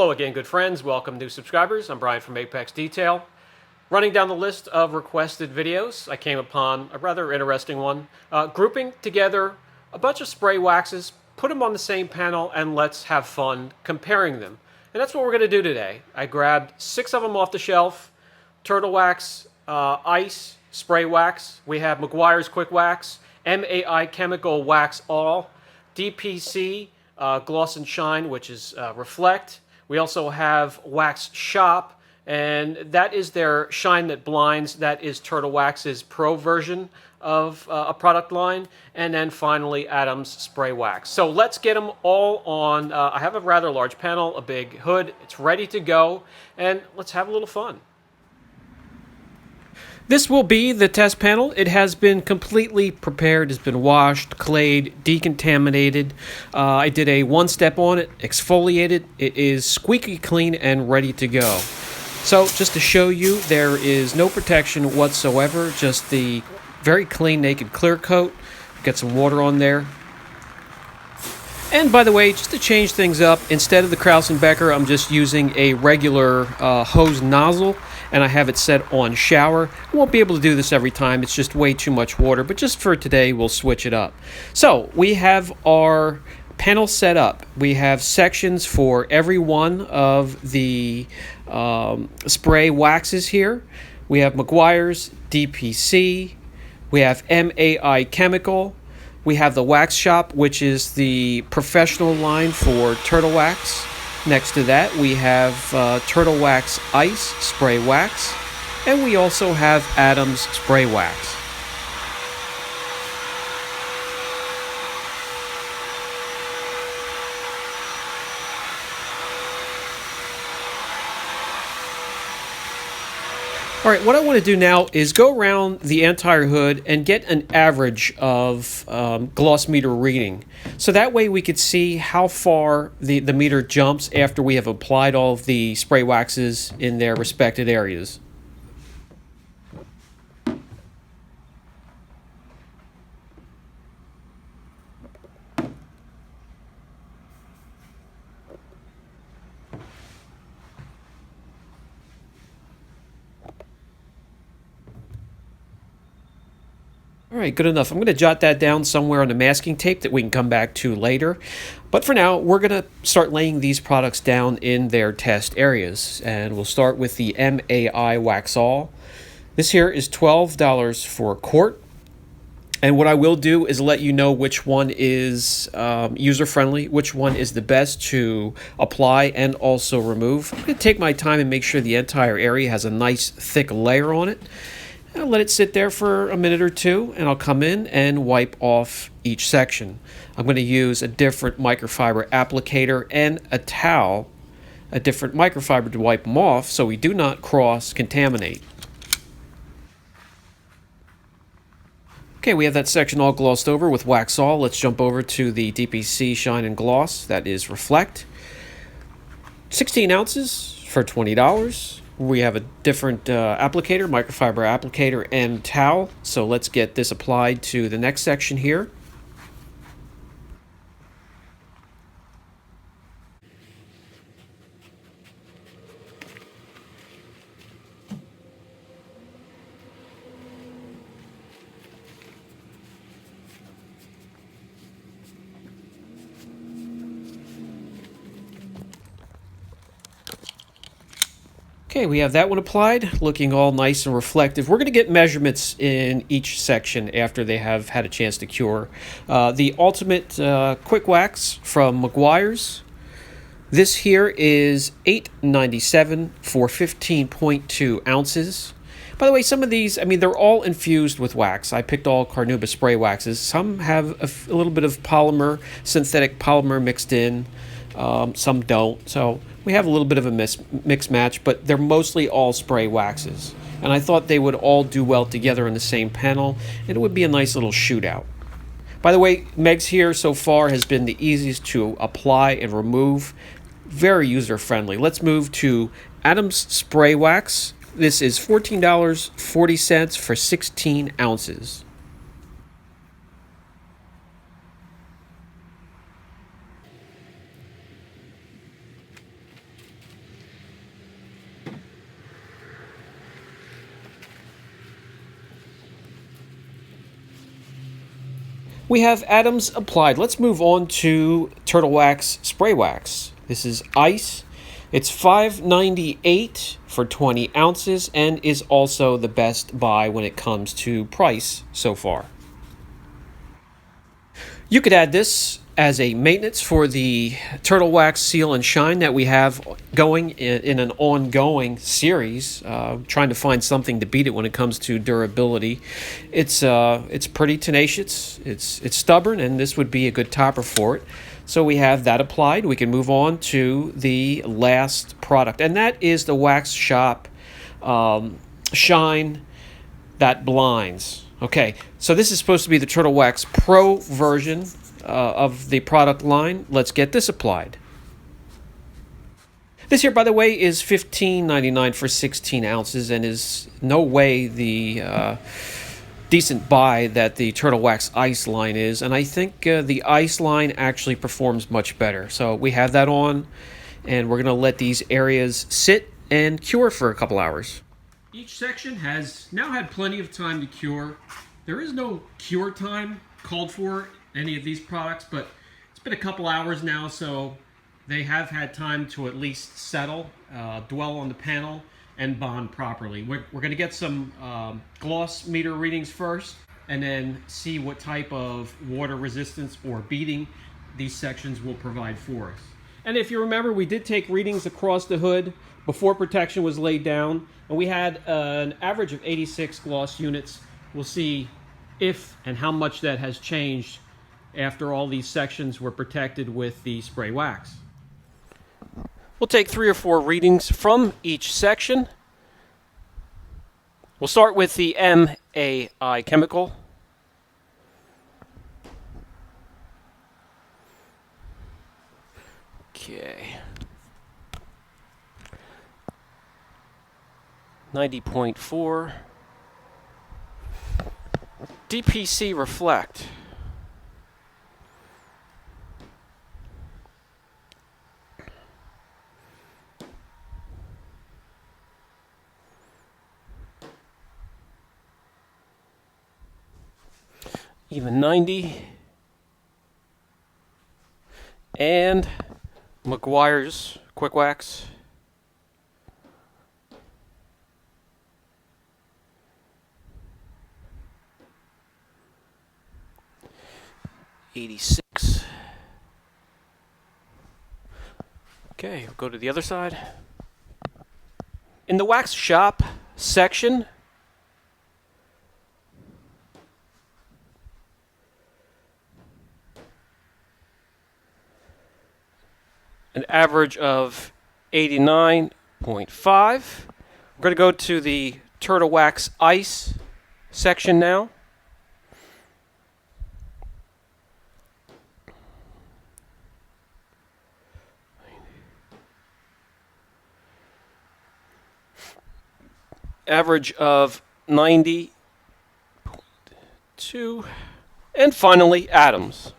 Hello again, good friends. Welcome, new subscribers. I'm Brian from Apex Detail. Running down the list of requested videos, I came upon a rather interesting one. Grouping together a bunch of spray waxes, put them on the same panel, and let's have fun comparing them. And that's what we're going to do today. I grabbed 6 of them off the shelf. Turtle Wax, Ice, Spray Wax. We have McGuires Quick Wax, MAI Chemical Wax All, DPC Gloss and Shine, which is Reflect. We also have Wax Shop, and that is their Shine That Blinds. That is Turtle Wax's Pro version of a product line. And then finally, Adam's Spray Wax. So let's get them all on. I have a rather large panel, a big hood. It's ready to go, and let's have a little fun. This will be the test panel. It has been completely prepared, has been washed, clayed, decontaminated. I did a one-step on it, exfoliated. It is squeaky clean and ready to go. So just to show you, there is no protection whatsoever, just the very clean, naked clear coat. Get some water on there. And by the way, just to change things up, instead of the Kraus & Becker, I'm just using a regular hose nozzle, and I have it set on shower. I won't be able to do this every time. It's just way too much water, but just for today, we'll switch it up. So we have our panel set up. We have sections for every one of the spray waxes here. We have McGuires, DPC. We have MAI Chemical. We have the Wax Shop, which is the professional line for Turtle Wax. Next to that, we have Turtle Wax Ice Spray Wax. And we also have Adam's Spray Wax. All right, what I want to do now is go around the entire hood and get an average of gloss meter reading. So that way we could see how far the meter jumps after we have applied all of the spray waxes in their respected areas. All right, good enough. I'm going to jot that down somewhere on the masking tape that we can come back to later. But for now, we're going to start laying these products down in their test areas. And we'll start with the MAI Wax All. This here is $12 for a quart. And what I will do is let you know which one is user-friendly, which one is the best to apply and also remove. I'm going to take my time and make sure the entire area has a nice thick layer on it. I'll let it sit there for a minute or two, and I'll come in and wipe off each section. I'm going to use a different microfiber applicator and a towel, a different microfiber to wipe them off so we do not cross-contaminate. Okay, we have that section all glossed over with Wax All. Let's jump over to the DPC Shine Gloss. That is Reflect. 16 ounces for $20. We have a different applicator, microfiber applicator, and towel. So let's get this applied to the next section here. Okay, we have that one applied, looking all nice and reflective. We're going to get measurements in each section after they have had a chance to cure. The Ultimate Quick Wax from McGuires. This here is $8.97 for 15.2 ounces. By the way, some of these, I mean, they're all infused with wax. I picked all Carnauba spray waxes. Some have a little bit of polymer, synthetic polymer mixed in. Some don't. So we have a little bit of a mix match, but they're mostly all spray waxes. And I thought they would all do well together in the same panel, and it would be a nice little shootout. By the way, Meg's here so far has been the easiest to apply and remove. Very user-friendly. Let's move to Adam's Spray Wax. This is $14.40 for 16 ounces. We have atoms applied. Let's move on to Turtle Wax Spray Wax. This is ice. It's $5.98 for 20 ounces and is also the best buy when it comes to price so far. You could add this as a maintenance for the Turtle Wax Seal and Shine that we have going in an ongoing series, trying to find something to beat it when it comes to durability. It's pretty tenacious, it's stubborn, and this would be a good topper for it. So we have that applied. We can move on to the last product, and that is the Wax Shop Shine that blinds. Okay, so this is supposed to be the Turtle Wax Pro version of the product line. Let's get this applied. This here, by the way, is $15.99 for 16 ounces and is no way the decent buy that the Turtle Wax Ice line is. And I think the Ice line actually performs much better. So we have that on, and we're going to let these areas sit and cure for a couple hours. Each section has now had plenty of time to cure. There is no cure time called for any of these products, but it's been a couple hours now, so they have had time to at least settle, dwell on the panel, and bond properly. We're going to get some gloss meter readings first, and then see what type of water resistance or beading these sections will provide for us. And if you remember, we did take readings across the hood before protection was laid down, and we had an average of 86 gloss units. We'll see if and how much that has changed after all these sections were protected with the spray wax. We'll take 3 or 4 readings from each section. We'll start with the MAI chemical. Okay. 90.4. DPC Reflect. Even 90. And McGuires Quick Wax. $86. Okay, we'll go to the other side. In the wax shop section, an average of 89.5. We're going to go to the Turtle Wax Ice section now. Average of 90.2. And finally, atoms.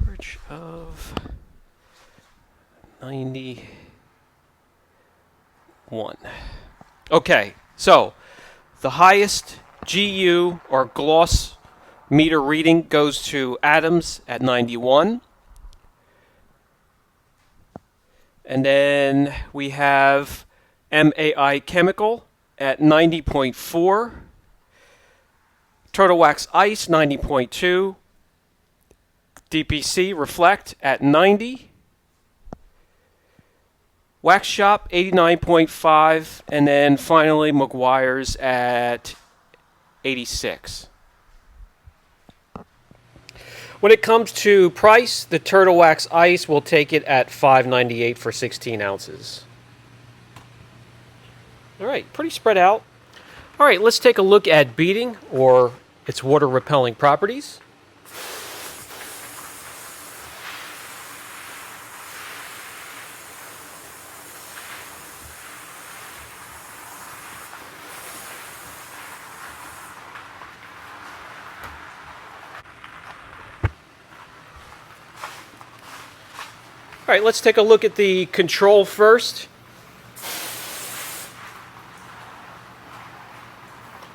Average of 91. Okay, so the highest GU or gloss meter reading goes to atoms at 91. And then we have MAI chemical at 90.4. Turtle Wax Ice 90.2. DPC Reflect at 90. Wax Shop 89.5, and then finally McGuires at 86. When it comes to price, the Turtle Wax Ice will take it at $5.98 for 16 ounces. All right, pretty spread out. All right, let's take a look at beading or its water repelling properties. All right, let's take a look at the control first.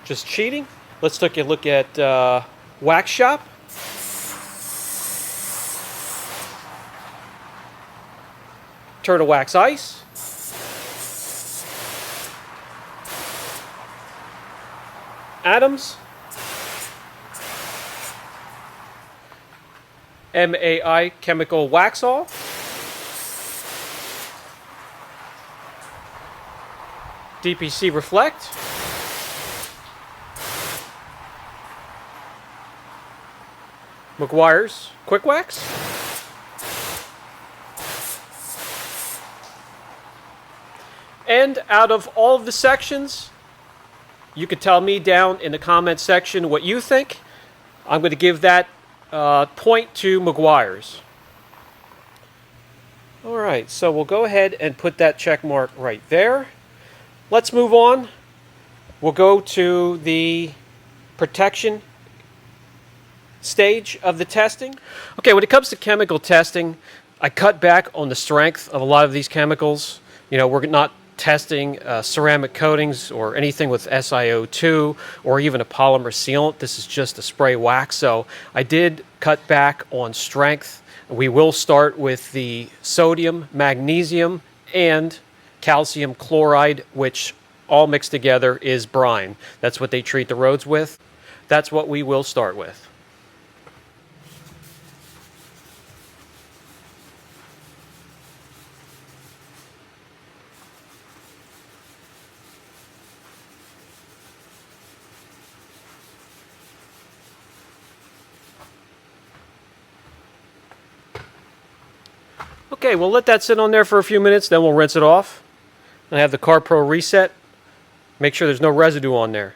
Just cheating. Let's take a look at Wax Shop. Turtle Wax Ice. Adams. MAI Chemical Wax All. DPC Reflect. McGuires Quick Wax. And out of all of the sections, you could tell me down in the comment section what you think. I'm going to give that point to McGuires. All right, so we'll go ahead and put that check mark right there. Let's move on. We'll go to the protection stage of the testing. Okay, when it comes to chemical testing, I cut back on the strength of a lot of these chemicals. You know, we're not testing ceramic coatings or anything with SiO2 or even a polymer sealant. This is just a spray wax, so I did cut back on strength. We will start with the sodium, magnesium, and calcium chloride, which all mixed together is brine. That's what they treat the roads with. That's what we will start with. Okay, we'll let that sit on there for a few minutes, then we'll rinse it off. I have the Car Pro reset. Make sure there's no residue on there.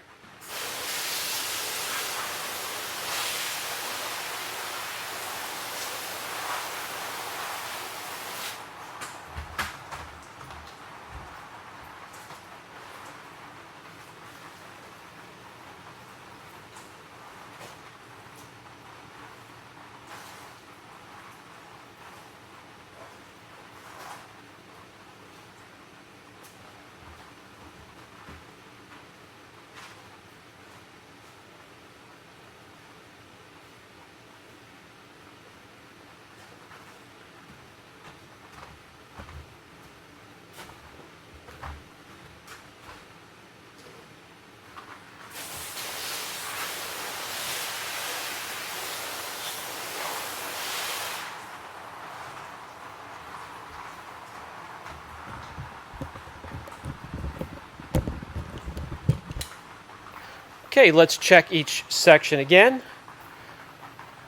Okay, let's check each section again.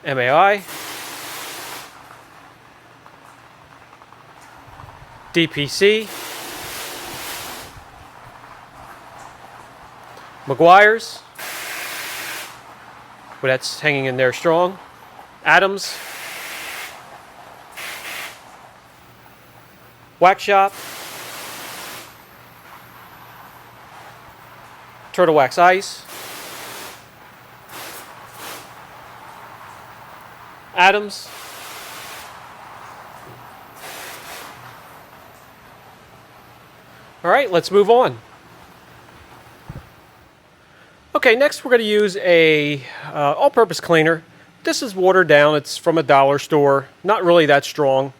MAI, DPC, McGuires, well, that's hanging in there strong. Adams, Wax Shop, Turtle Wax Ice, Adams, all right, let's move on. Okay, next we're going to use a all-purpose cleaner. This is watered down. It's from a dollar store. Not really that strong.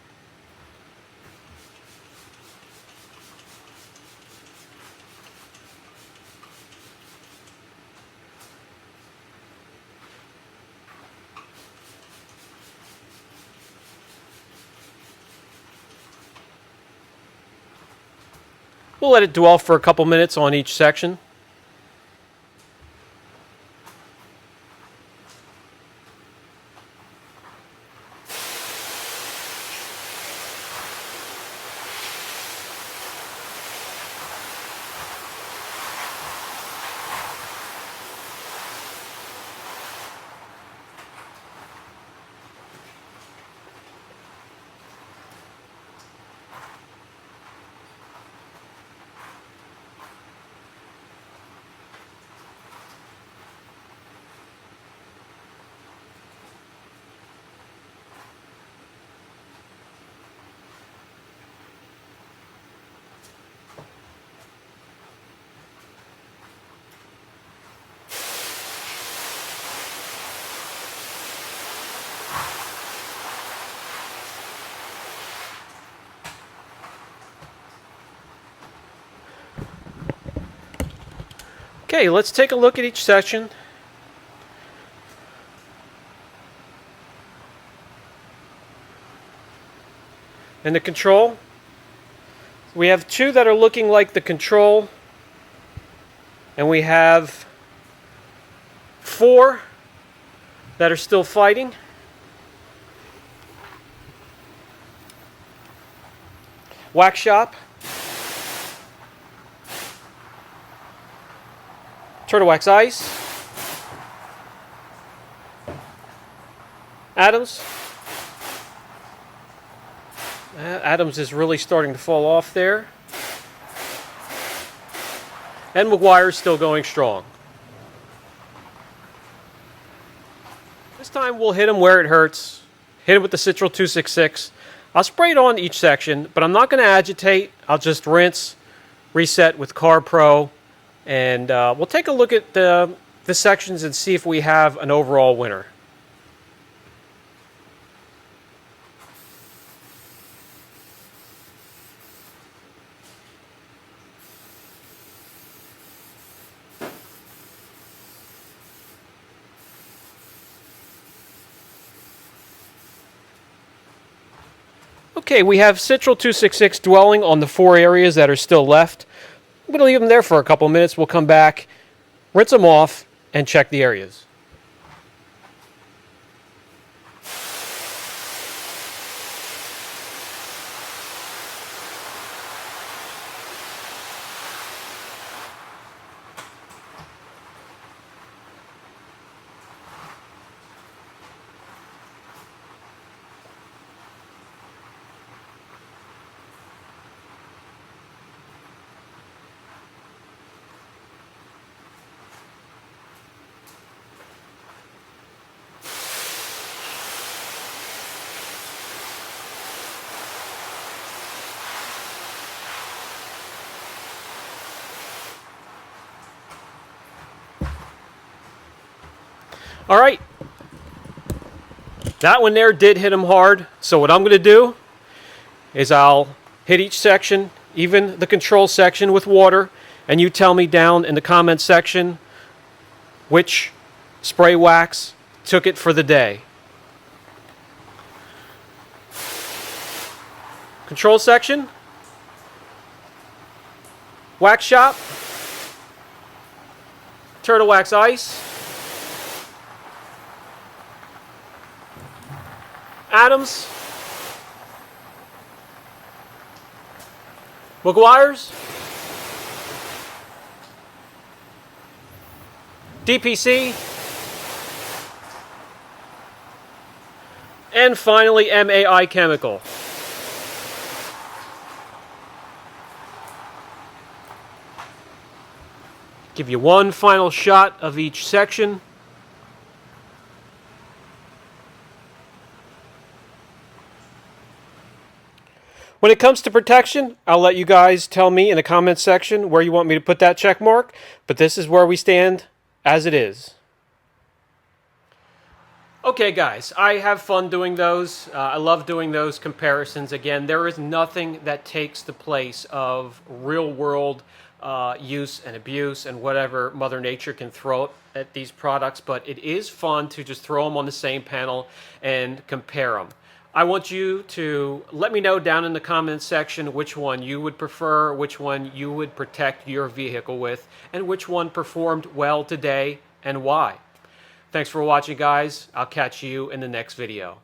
We'll let it dwell for a couple minutes on each section. Okay, let's take a look at each section. And the control, we have two that are looking like the control, and we have 4 that are still fighting. Wax Shop, Turtle Wax Ice, Adams. Adams is really starting to fall off there. And McGuire's still going strong. This time we'll hit him where it hurts. Hit him with the Citral 266. I'll spray it on each section, but I'm not going to agitate. I'll just rinse, reset with Carb Pro, and we'll take a look at the sections and see if we have an overall winner. Okay, we have Citral 266 dwelling on the 4 areas that are still left. I'm going to leave them there for a couple minutes. We'll come back, rinse them off, and check the areas. All right, that one there did hit him hard. So what I'm going to do is I'll hit each section, even the control section, with water, and you tell me down in the comment section which spray wax took it for the day. Control section, Wax Shop, Turtle Wax Ice, Adams, McGuires, DPC, and finally MAI Chemical. Give you one final shot of each section. When it comes to protection, I'll let you guys tell me in the comments section where you want me to put that check mark, but this is where we stand as it is. Okay guys, I have fun doing those. I love doing those comparisons. Again, there is nothing that takes the place of real world use and abuse and whatever Mother Nature can throw at these products, but it is fun to just throw them on the same panel and compare them. I want you to let me know down in the comments section which one you would prefer, which one you would protect your vehicle with, and which one performed well today and why. Thanks for watching, guys. I'll catch you in the next video.